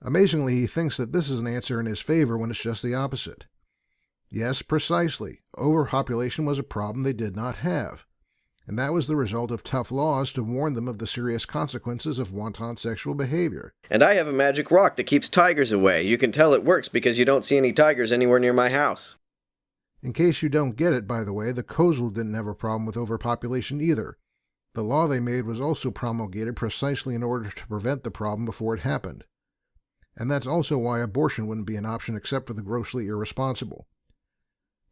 Amazingly, he thinks that this is an answer in his favor when it's just the opposite. Yes, precisely. Overpopulation was a problem they did not have. And that was the result of tough laws to warn them of the serious consequences of wanton sexual behavior. And I have a magic rock that keeps tigers away. You can tell it works because you don't see any tigers anywhere near my house. In case you don't get it, by the way, the Kozul didn't have a problem with overpopulation either. The law they made was also promulgated precisely in order to prevent the problem before it happened. And that's also why abortion wouldn't be an option except for the grossly irresponsible.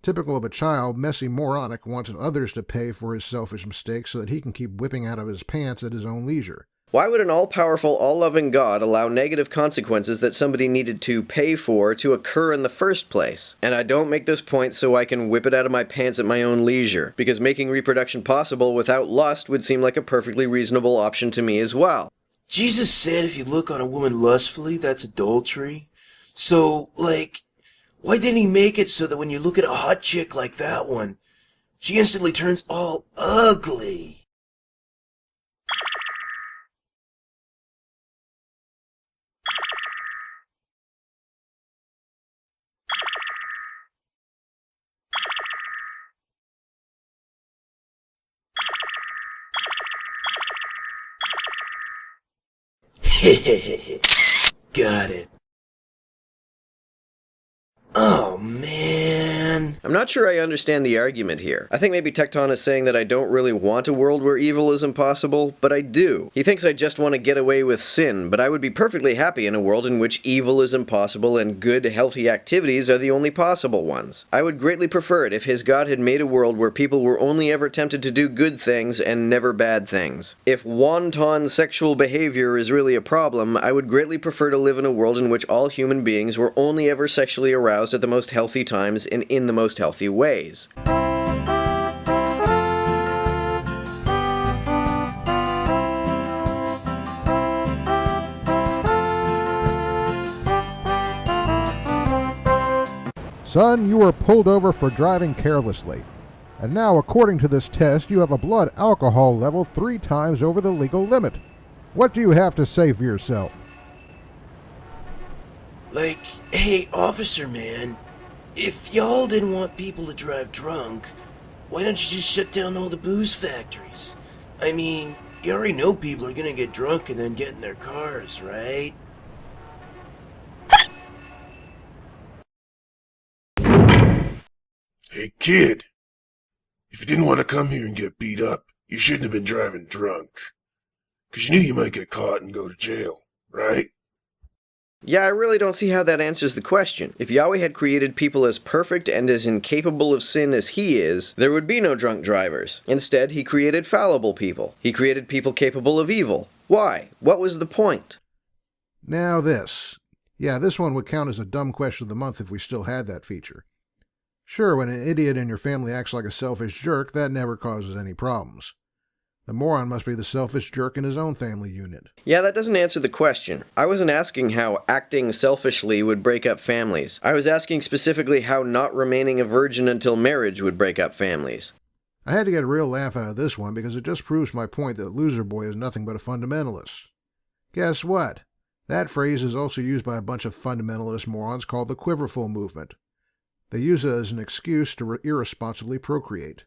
Typical of a child, Messy Moronic wanted others to pay for his selfish mistakes so that he can keep whipping out of his pants at his own leisure. Why would an all-powerful, all-loving God allow negative consequences that somebody needed to pay for to occur in the first place? And I don't make this point so I can whip it out of my pants at my own leisure, because making reproduction possible without lust would seem like a perfectly reasonable option to me as well. Jesus said if you look on a woman lustfully, that's adultery. So, why didn't he make it so that when you look at a hot chick like that one, she instantly turns all ugly? Hehehehe. Got it. Oh, man. I'm not sure I understand the argument here. I think maybe Tekton is saying that I don't really want a world where evil is impossible, but I do. He thinks I just want to get away with sin, but I would be perfectly happy in a world in which evil is impossible and good, healthy activities are the only possible ones. I would greatly prefer it if his God had made a world where people were only ever tempted to do good things and never bad things. If wanton sexual behavior is really a problem, I would greatly prefer to live in a world in which all human beings were only ever sexually aroused at the most healthy times and in the most healthy ways. Son, you were pulled over for driving carelessly. And now, according to this test, you have a blood alcohol level 3 times over the legal limit. What do you have to say for yourself? Hey, officer man, if y'all didn't want people to drive drunk, why don't you just shut down all the booze factories? I mean, you already know people are gonna get drunk and then get in their cars, right? Hey kid, if you didn't want to come here and get beat up, you shouldn't have been driving drunk. 'Cause you knew you might get caught and go to jail, right? Yeah, I really don't see how that answers the question. If Yahweh had created people as perfect and as incapable of sin as he is, there would be no drunk drivers. Instead, he created fallible people. He created people capable of evil. Why? What was the point? Now this. Yeah, this one would count as a dumb question of the month if we still had that feature. Sure, when an idiot in your family acts like a selfish jerk, that never causes any problems. The moron must be the selfish jerk in his own family unit. Yeah, that doesn't answer the question. I wasn't asking how acting selfishly would break up families. I was asking specifically how not remaining a virgin until marriage would break up families. I had to get a real laugh out of this one because it just proves my point that Loser Boy is nothing but a fundamentalist. Guess what? That phrase is also used by a bunch of fundamentalist morons called the Quiverful movement. They use it as an excuse to irresponsibly procreate.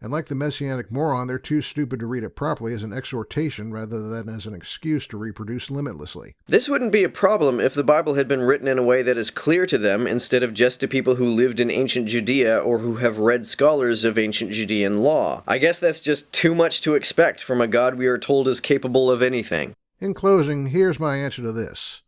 And like the messianic moron, they're too stupid to read it properly as an exhortation rather than as an excuse to reproduce limitlessly. This wouldn't be a problem if the Bible had been written in a way that is clear to them instead of just to people who lived in ancient Judea or who have read scholars of ancient Judean law. I guess that's just too much to expect from a God we are told is capable of anything. In closing, here's my answer to this.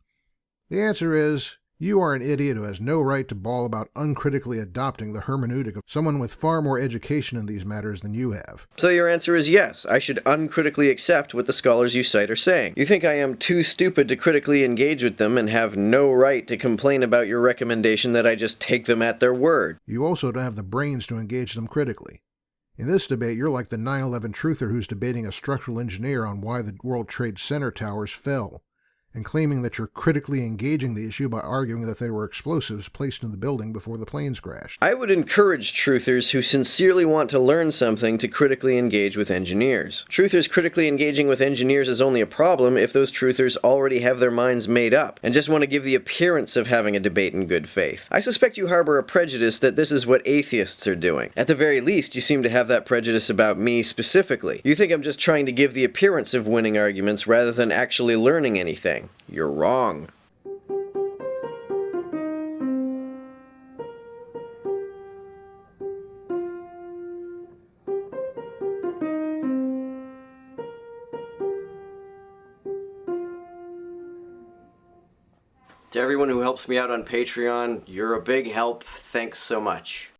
The answer is, you are an idiot who has no right to bawl about uncritically adopting the hermeneutic of someone with far more education in these matters than you have. So your answer is yes, I should uncritically accept what the scholars you cite are saying. You think I am too stupid to critically engage with them and have no right to complain about your recommendation that I just take them at their word. You also don't have the brains to engage them critically. In this debate, you're like the 9/11 truther who's debating a structural engineer on why the World Trade Center towers fell. and claiming that you're critically engaging the issue by arguing that there were explosives placed in the building before the planes crashed. I would encourage truthers who sincerely want to learn something to critically engage with engineers. Truthers critically engaging with engineers is only a problem if those truthers already have their minds made up and just want to give the appearance of having a debate in good faith. I suspect you harbor a prejudice that this is what atheists are doing. At the very least, you seem to have that prejudice about me specifically. You think I'm just trying to give the appearance of winning arguments rather than actually learning anything. You're wrong. To everyone who helps me out on Patreon, you're a big help. Thanks so much.